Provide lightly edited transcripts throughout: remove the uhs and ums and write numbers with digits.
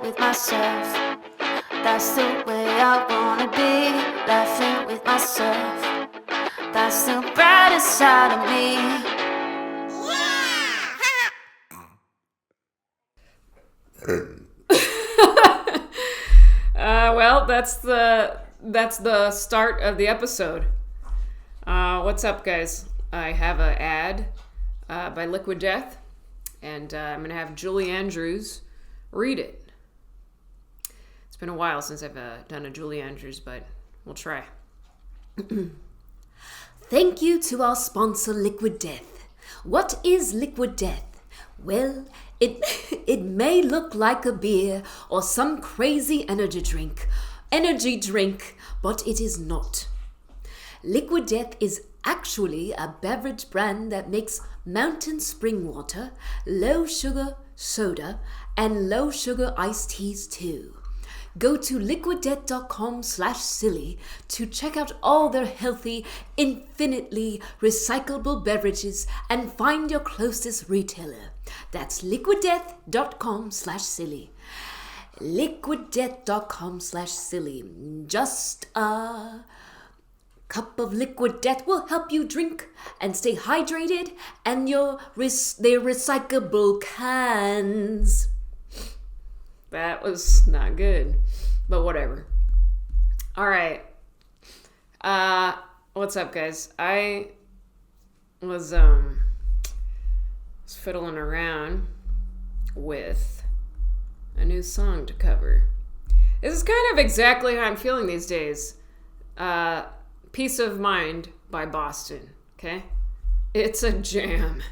with myself. That's the way I wanna be, laughing with myself. That's the brightest side of me. Well, that's the start of the episode. What's up, guys? I have an ad by Liquid Death, and I'm going to have Julie Andrews read it. It's been a while since I've done a Julie Andrews, but we'll try. Thank you to our sponsor, Liquid Death. What is Liquid Death? Well, it may look like a beer or some crazy energy drink, but it is not. Liquid Death is actually a beverage brand that makes mountain spring water, low sugar soda, and low sugar iced teas too. Go to liquiddeath.com/silly to check out all their healthy, infinitely recyclable beverages and find your closest retailer. That's liquiddeath.com/silly. liquiddeath.com/silly. Just a cup of Liquid Death will help you drink and stay hydrated, and they're recyclable cans. That was not good, but whatever. All right. What's up, guys? I was fiddling around with a new song to cover. This is kind of exactly how I'm feeling these days. Peace of Mind by Boston, okay? It's a jam.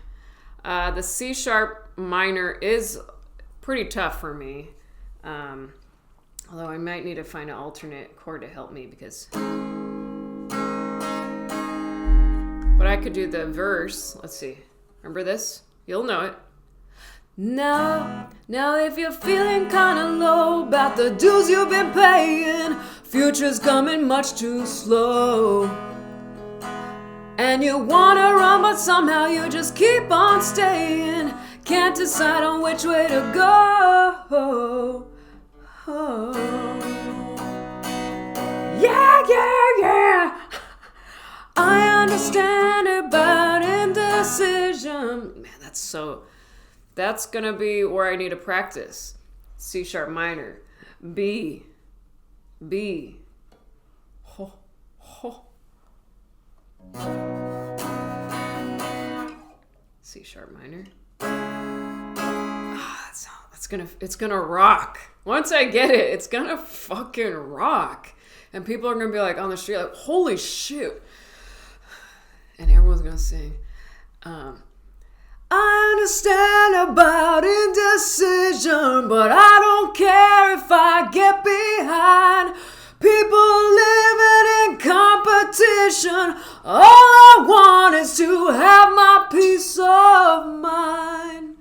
The C sharp minor is pretty tough for me. Although I might need to find an alternate chord to help me because... But I could do the verse. Let's see. Remember this? You'll know it. Now if you're feeling kinda low about the dues you've been paying, future's coming much too slow. And you wanna run but somehow you just keep on staying, can't decide on which way to go. Yeah. I understand about indecision. Man, that's gonna be where I need to practice. C sharp minor. B. Ho. C sharp minor. It's gonna rock. Once I get it, it's gonna fucking rock. And people are gonna be like on the street, like, holy shit. And everyone's gonna sing. I understand about indecision, but I don't care if I get behind people living in competition. All I want is to have my peace of mind.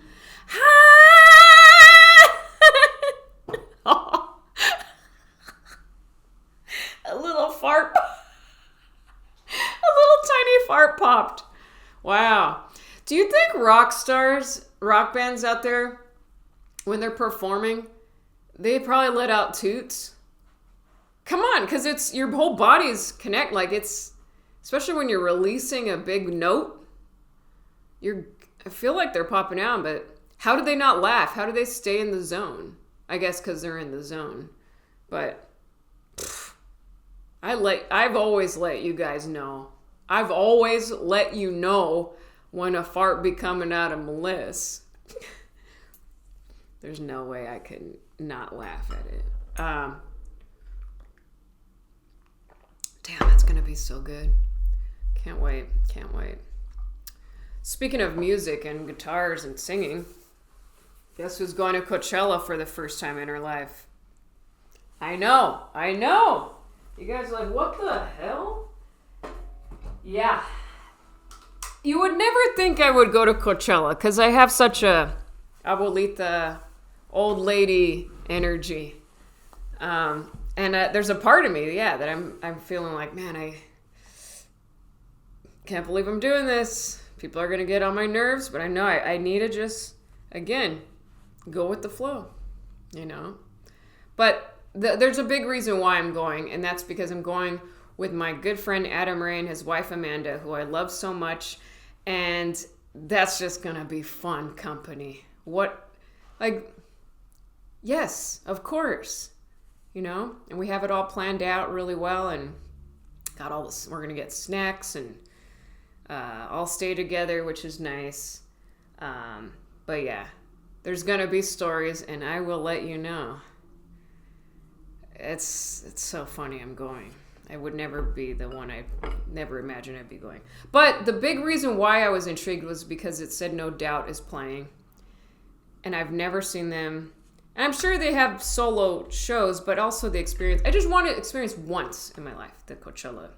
A little tiny fart popped. Wow. Do you think rock bands out there, when they're performing, they probably let out toots? Come on, because it's your whole body's connect. Like it's, especially when you're releasing a big note, I feel like they're popping out, but how do they not laugh? How do they stay in the zone? I guess because they're in the zone. But I've always let you guys know. I've always let you know when a fart be coming out of Melissa. There's no way I could not laugh at it. Damn, that's gonna be so good. Can't wait. Speaking of music and guitars and singing, guess who's going to Coachella for the first time in her life? I know. You guys are like, what the hell? Yeah. You would never think I would go to Coachella because I have such a abuelita, old lady energy. And there's a part of me, that I'm feeling like, man, I can't believe I'm doing this. People are going to get on my nerves, but I know I need to just, again, go with the flow, you know? But there's a big reason why I'm going, and that's because I'm going with my good friend Adam Ray and his wife Amanda, who I love so much, and that's just gonna be fun company. Yes, of course, and we have it all planned out really well, and got all this. We're gonna get snacks and all stay together, which is nice. But yeah, there's gonna be stories, and I will let you know. It's so funny. I'm going. I would never be the one. I never imagined I'd be going. But the big reason why I was intrigued was because it said No Doubt is playing, and I've never seen them. And I'm sure they have solo shows, but also the experience. I just want to experience once in my life the Coachella.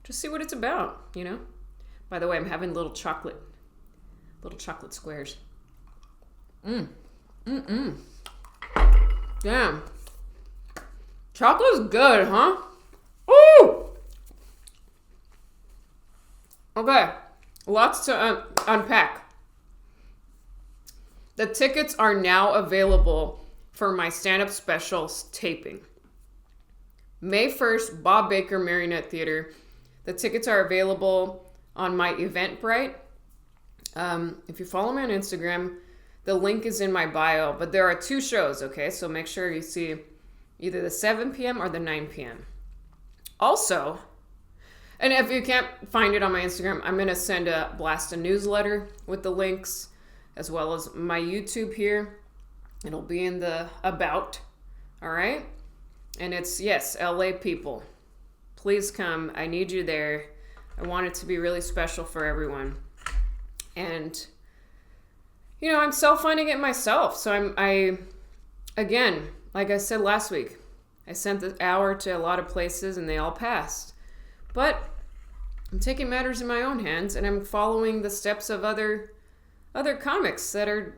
Just see what it's about, By the way, I'm having little chocolate squares. Damn. Chocolate's good, huh? Ooh! Okay, lots to unpack. The tickets are now available for my stand-up specials taping. May 1st, Bob Baker Marionette Theater. The tickets are available on my Eventbrite. If you follow me on Instagram, the link is in my bio, but there are 2 shows, okay? So make sure you see either the 7 p.m. or the 9 p.m. Also, and if you can't find it on my Instagram, I'm going to blast a newsletter with the links, as well as my YouTube here. It'll be in the about, all right? And it's, yes, LA people. Please come. I need you there. I want it to be really special for everyone. And, I'm self-funding it myself. So again, like I said last week, I sent the hour to a lot of places and they all passed. But I'm taking matters in my own hands, and I'm following the steps of other comics that are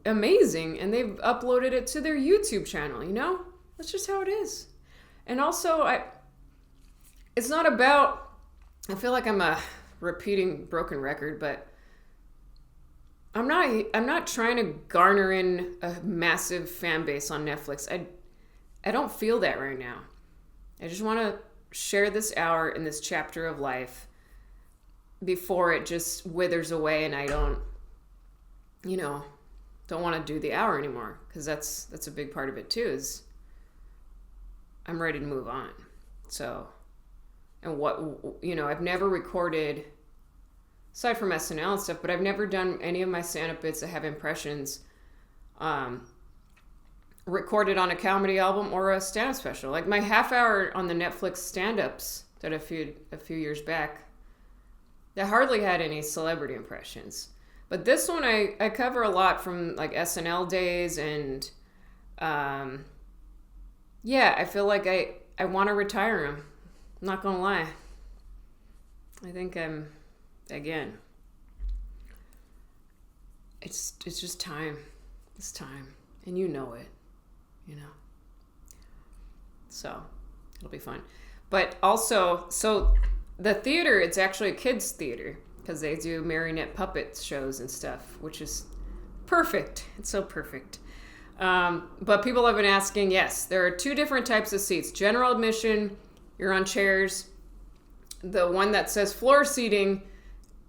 amazing, and they've uploaded it to their YouTube channel, That's just how it is. And also, it's not about, I feel like I'm a repeating broken record, but I'm not trying to garner in a massive fan base on Netflix. I don't feel that right now. I just want to share this hour in this chapter of life before it just withers away and I don't want to do the hour anymore, because that's a big part of it too, is I'm ready to move on. So, and I've never recorded, aside from SNL and stuff, but I've never done any of my stand-up bits that have impressions recorded on a comedy album or a stand-up special. Like my half hour on the Netflix stand-ups that a few years back, that hardly had any celebrity impressions. But this one I cover a lot from like SNL days, and I feel like I want to retire him. I'm not gonna lie. I think again, it's just time. It's time, and you know it. So it'll be fun. But also, so the theater, it's actually a kids theater, because they do marionette puppet shows and stuff, which is perfect. It's so perfect. But people have been asking, yes, there are 2 different types of seats. General admission, you're on chairs. The one that says floor seating,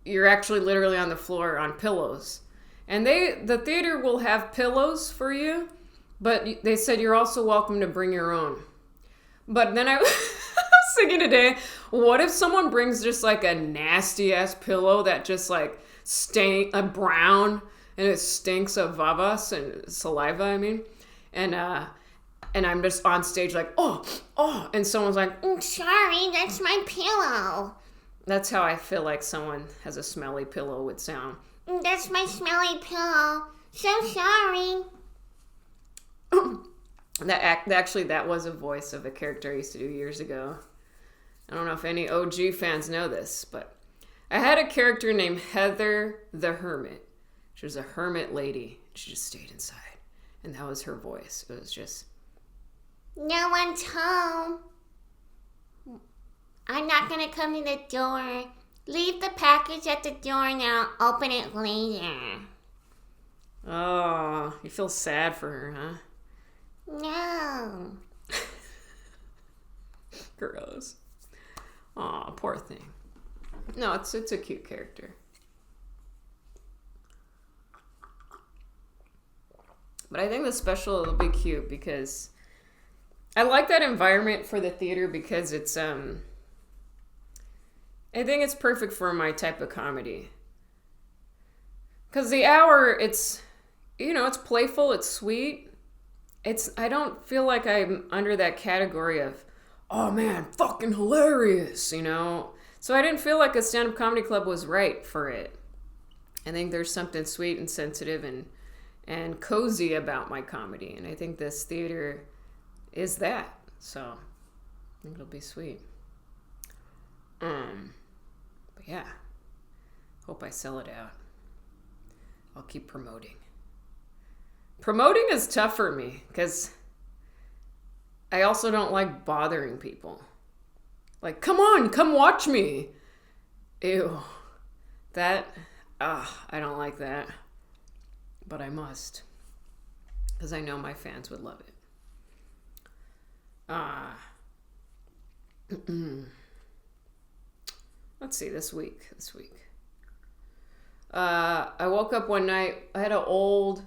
you're actually literally on the floor on pillows. And the theater will have pillows for you, but they said you're also welcome to bring your own. But then I was thinking today, what if someone brings just like a nasty ass pillow that just like brown, and it stinks of vavas and saliva, and I'm just on stage like, oh, and someone's like, Sorry, that's my pillow. That's how I feel like someone has a smelly pillow would sound. That's my smelly pillow. So sorry. That was a voice of a character I used to do years ago. I don't know if any OG fans know this, but I had a character named Heather the Hermit. She was a hermit lady. She just stayed inside, and that was her voice. It was just, no one's home. I'm not gonna come to the door. Leave the package at the door and I'll open it later. oh, you feel sad for her, huh? No. Gross. Aw, poor thing. No, it's a cute character. But I think the special will be cute because I like that environment for the theater because it's I think it's perfect for my type of comedy. Cause the hour, it's it's playful, it's sweet. I don't feel like I'm under that category of, oh man, fucking hilarious, So I didn't feel like a stand-up comedy club was right for it. I think there's something sweet and sensitive and cozy about my comedy. And I think this theater is that. So I think it'll be sweet. But yeah, hope I sell it out. I'll keep promoting. Promoting is tough for me because I also don't like bothering people. Like, come on, come watch me. Ew. I don't like that. But I must. Because I know my fans would love it. Let's see, this week. I woke up one night, I had an old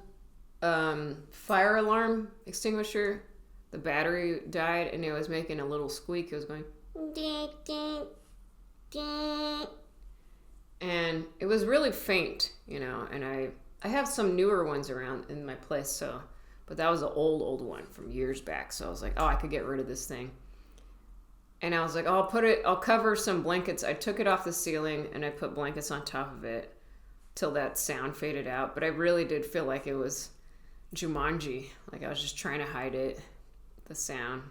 fire alarm extinguisher. The battery died and it was making a little squeak. It was going ding, ding, ding. And it was really faint, and I have some newer ones around in my place, but that was an old one from years back. So I was like, oh, I could get rid of this thing. And I was like, oh, I'll cover some blankets. I took it off the ceiling and I put blankets on top of it till that sound faded out. But I really did feel like it was Jumanji. Like I was just trying to hide it, the sound.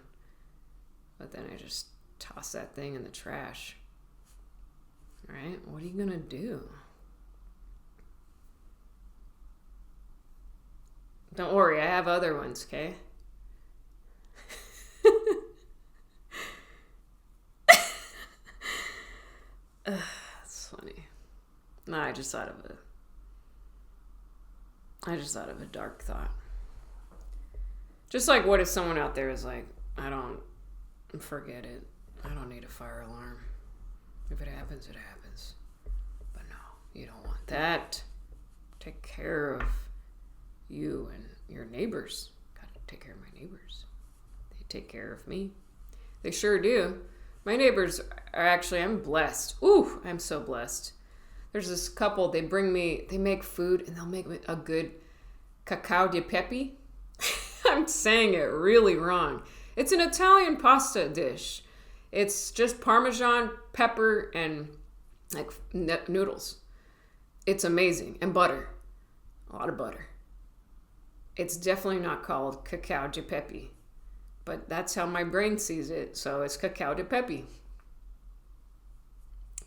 But then I just tossed that thing in the trash. All right, what are you gonna do? Don't worry, I have other ones, okay? That's funny. No, I just thought of a dark thought. Just like, what if someone out there is like, forget it. I don't need a fire alarm. If it happens, it happens. But no, you don't want that. Take care of you and your neighbors. Gotta take care of my neighbors. They take care of me. They sure do. My neighbors are actually, I'm blessed. Ooh, I'm so blessed. There's this couple, they make food and they'll make a good cacao di pepe. I'm saying it really wrong. It's an Italian pasta dish. It's just Parmesan, pepper, and like noodles. It's amazing. And butter. A lot of butter. It's definitely not called cacao di pepe. But that's how my brain sees it. So it's cacao di pepe.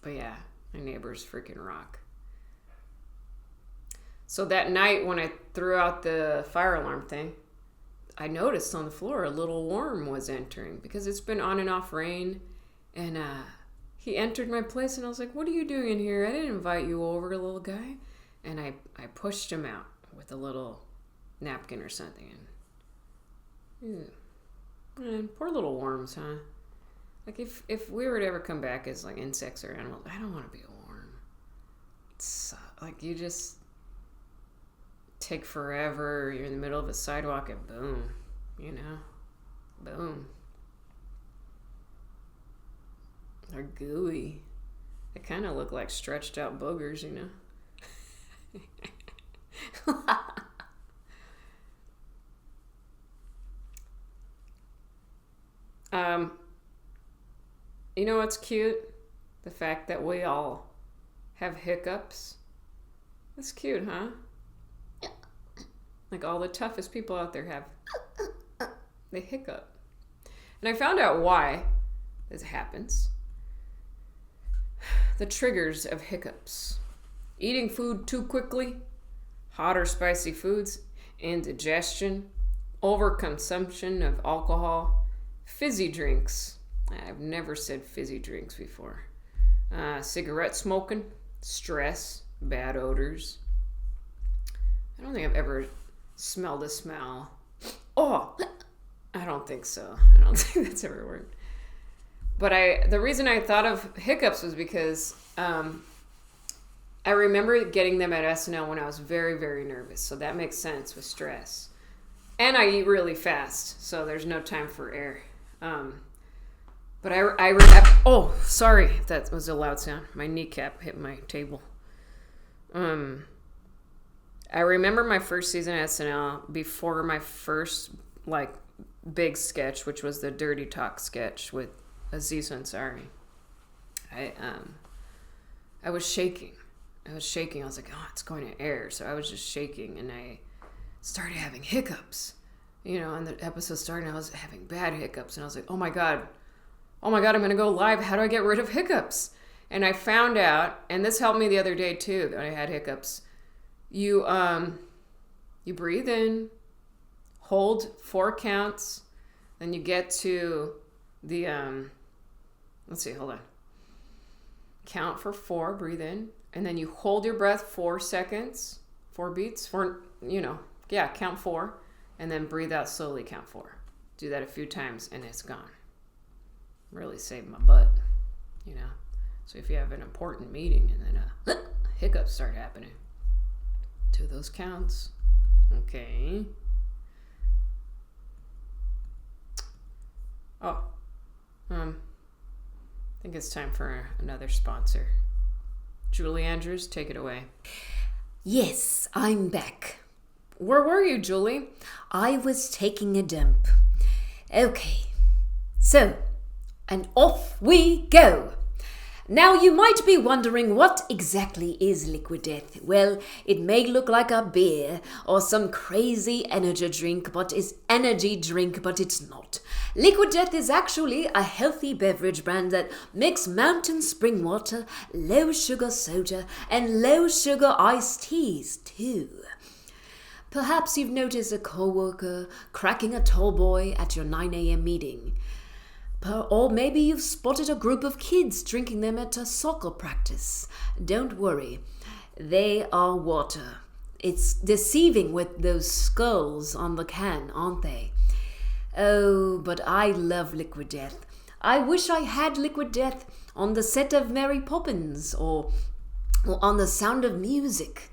But yeah, my neighbors freaking rock. So that night when I threw out the fire alarm thing, I noticed on the floor a little worm was entering because it's been on and off rain. And he entered my place and I was like, what are you doing in here? I didn't invite you over, little guy. And I pushed him out with a little napkin or something. And poor little worms, huh? Like if we were to ever come back as like insects or animals, I don't want to be a worm. It's like you just take forever. You're in the middle of a sidewalk and boom, boom. They're gooey. They kind of look like stretched out boogers, You know what's cute? The fact that we all have hiccups. That's cute, huh? Like all the toughest people out there have. They hiccup. And I found out why this happens. The triggers of hiccups. Eating food too quickly, hot or spicy foods, indigestion, overconsumption of alcohol, fizzy drinks. I've never said fizzy drinks before. Cigarette smoking, stress, bad odors. I don't think I've ever smelled a smell. Oh, I don't think so. I don't think that's ever worked. But the reason I thought of hiccups was because I remember getting them at SNL when I was very, very nervous. So that makes sense with stress. And I eat really fast, so there's no time for air. But I remember... Oh, sorry if that was a loud sound. My kneecap hit my table. I remember my first season at SNL before my first, like, big sketch, which was the Dirty Talk sketch with Aziz Ansari. I was shaking. I was like, oh, it's going to air. So I was just shaking, and I started having hiccups. And the episode started, and I was having bad hiccups. And I was like, oh my God, I'm going to go live. How do I get rid of hiccups? And I found out, and this helped me the other day too, that I had hiccups. You breathe in, hold 4 counts, then you get to the, let's see, hold on. Count for 4, breathe in, and then you hold your breath 4 seconds, 4 beats, count 4, and then breathe out slowly, count 4. Do that a few times, and it's gone. Really saved my butt, So if you have an important meeting and then hiccups start happening, 2 of those counts. Okay. Oh, I think it's time for another sponsor. Julie Andrews, take it away. Yes, I'm back. Where were you, Julie? I was taking a dump. Okay, so, and off we go. Now you might be wondering what exactly is Liquid Death. Well, it may look like a beer or some crazy energy drink, but it's not. Liquid Death is actually a healthy beverage brand that makes mountain spring water, low sugar soda, and low sugar iced teas too. Perhaps you've noticed a coworker cracking a tall boy at your 9 a.m. meeting. Or maybe you've spotted a group of kids drinking them at a soccer practice. Don't worry, they are water. It's deceiving with those skulls on the can, aren't they? Oh, but I love Liquid Death. I wish I had Liquid Death on the set of Mary Poppins or on The Sound of Music.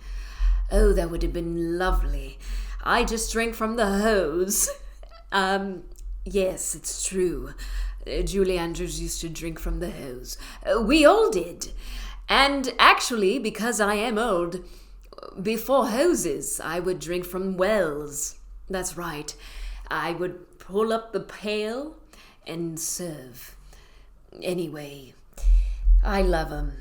Oh, that would have been lovely. I just drank from the hose. Yes, it's true. Julie Andrews used to drink from the hose. We all did. And actually, because I am old, before hoses, I would drink from wells. That's right. I would pull up the pail and serve. Anyway, I love them.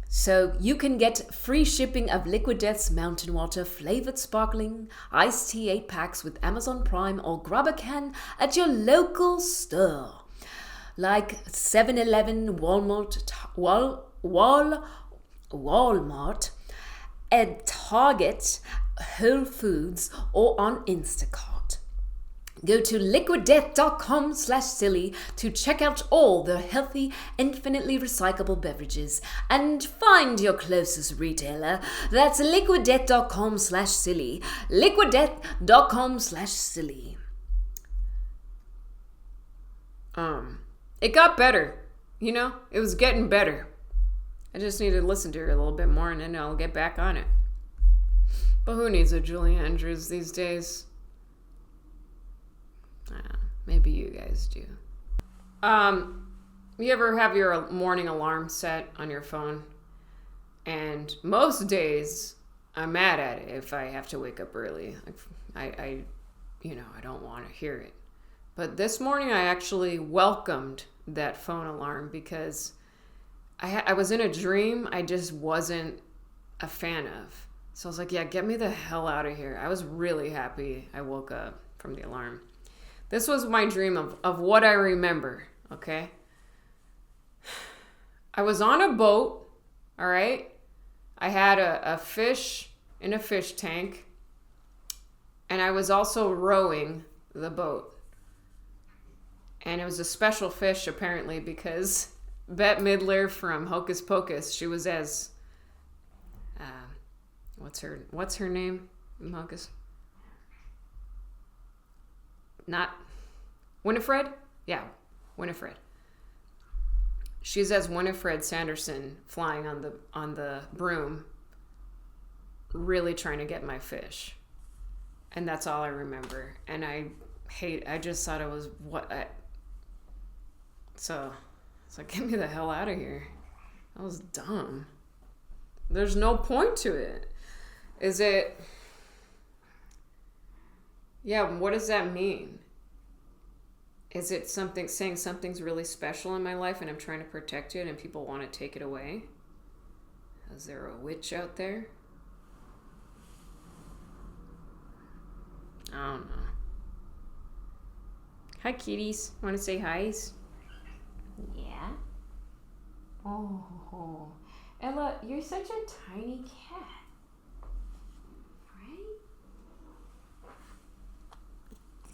So you can get free shipping of Liquid Death's Mountain Water flavored sparkling iced tea 8-packs with Amazon Prime, or grab a can at your local store. Like 7-Eleven, Walmart, at Target, Whole Foods, or on Instacart. Go to liquiddeath.com/silly to check out all the healthy, infinitely recyclable beverages and find your closest retailer. That's liquiddeath.com/silly. liquiddeath.com/silly. It got better. It was getting better. I just need to listen to her a little bit more, and then I'll get back on it. But who needs a Julie Andrews these days? Maybe you guys do. You ever have your morning alarm set on your phone? And most days, I'm mad at it if I have to wake up early. I don't want to hear it. But this morning, I actually welcomed that phone alarm because I was in a dream I just wasn't a fan of. So I was like, yeah, get me the hell out of here. I was really happy I woke up from the alarm. This was my dream of what I remember, okay? I was on a boat, all right? I had a fish in a fish tank, and I was also rowing the boat. And it was a special fish, apparently, because Bette Midler from Hocus Pocus, she was as, what's her name in Hocus? Not Winifred? Yeah, Winifred. She's as Winifred Sanderson flying on the broom, really trying to get my fish. And that's all I remember. And I just thought it was so it's like, get me the hell out of here. That was dumb. There's no point to it. Is it? Yeah, what does that mean? Is it saying something's really special in my life and I'm trying to protect it and people want to take it away? Is there a witch out there? I don't know. Hi, kitties. Want to say hi's? Yeah. Oh, Ella, you're such a tiny cat. Right?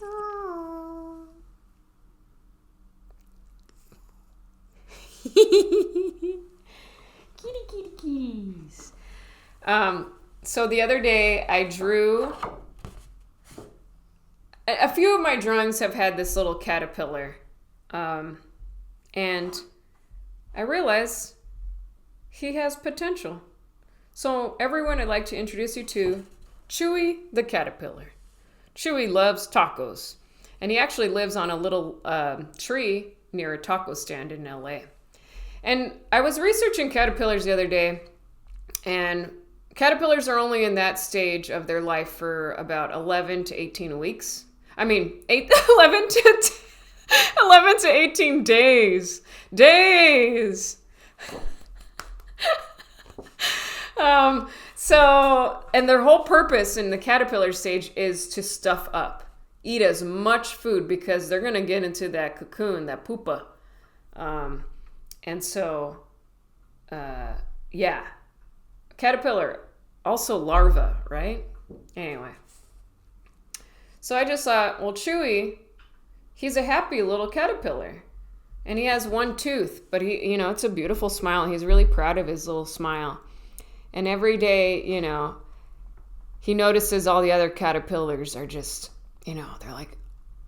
Oh. Kitties. So the other day I drew. A few of my drawings have had this little caterpillar, and I realize he has potential. So everyone, I'd like to introduce you to Chewy the caterpillar. Chewy loves tacos, and he actually lives on a little tree near a taco stand in LA. And I was researching caterpillars the other day, and caterpillars are only in that stage of their life for about 11 to 18 weeks. 11 to 18 days. And their whole purpose in the caterpillar stage is to stuff up. Eat as much food because they're going to get into that cocoon, that pupa. Caterpillar, also larva, right? Anyway. So I just thought, well, Chewy, he's a happy little caterpillar. And he has one tooth, but he, it's a beautiful smile. He's really proud of his little smile. And every day, he notices all the other caterpillars are just, they're like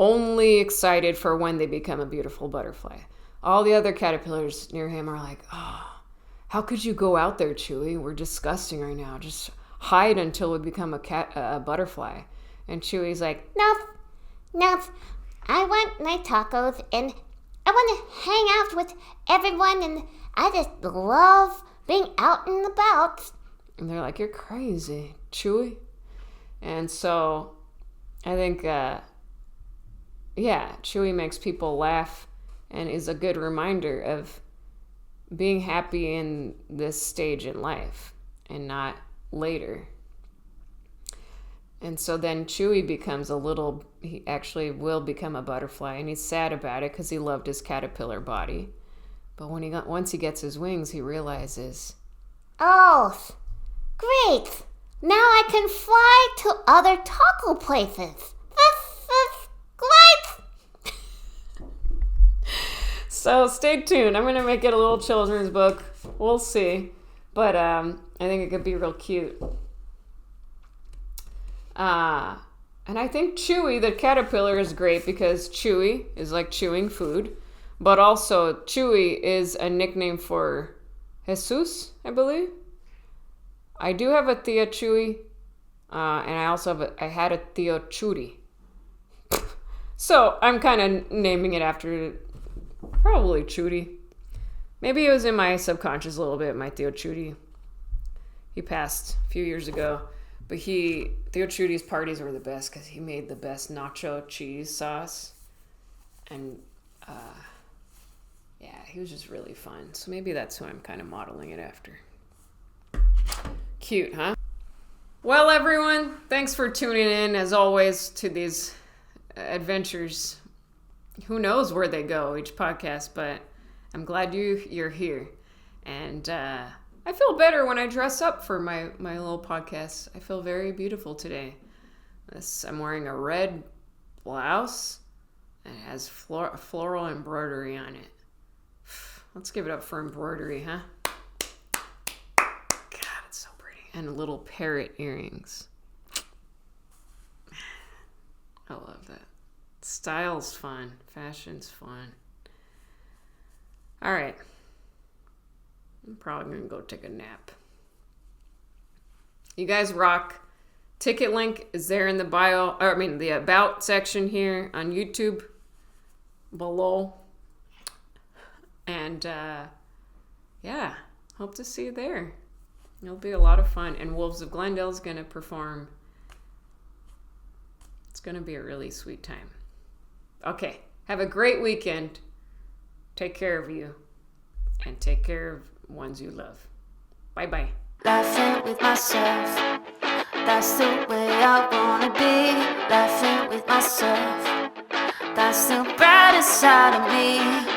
only excited for when they become a beautiful butterfly. All the other caterpillars near him are like, oh, how could you go out there, Chewy? We're disgusting right now. Just hide until we become a butterfly. And Chewy's like, No, I want my tacos and I want to hang out with everyone and I just love being out and about. And they're like, you're crazy, Chewy. And so I think, Chewy makes people laugh and is a good reminder of being happy in this stage in life and not later. And so then Chewy becomes he actually will become a butterfly, and he's sad about it because he loved his caterpillar body. But once he gets his wings, he realizes, oh, great. Now I can fly to other taco places. This is great. So stay tuned. I'm going to make it a little children's book. We'll see. But I think it could be real cute. And I think Chewy, the caterpillar, is great because Chewy is like chewing food. But also, Chewy is a nickname for Jesus, I believe. I do have a Tia Chewy. And I also had a Theo Churi. So I'm kind of naming it after probably Churi. Maybe it was in my subconscious a little bit, my Theo Churi. He passed a few years ago. But Theo Churi's parties were the best because he made the best nacho cheese sauce. And, he was just really fun. So maybe that's who I'm kind of modeling it after. Cute, huh? Well, everyone, thanks for tuning in, as always, to these adventures. Who knows where they go, each podcast, but I'm glad you're here. And I feel better when I dress up for my little podcast. I feel very beautiful today. I'm wearing a red blouse, and it has floral embroidery on it. Let's give it up for embroidery, huh? God, it's so pretty. And little parrot earrings. I love that. Style's fun. Fashion's fun. All right. I'm probably going to go take a nap. You guys rock. Ticket link is there in the bio, or I mean the about section here on YouTube below. And yeah, hope to see you there. It'll be a lot of fun. And Wolves of Glendale's going to perform. It's going to be a really sweet time. Okay, have a great weekend. Take care of you. And take care of ones you love. Bye-bye. Laughing with myself, that's the way I wanna be. Laughing with myself, that's the brightest side of me.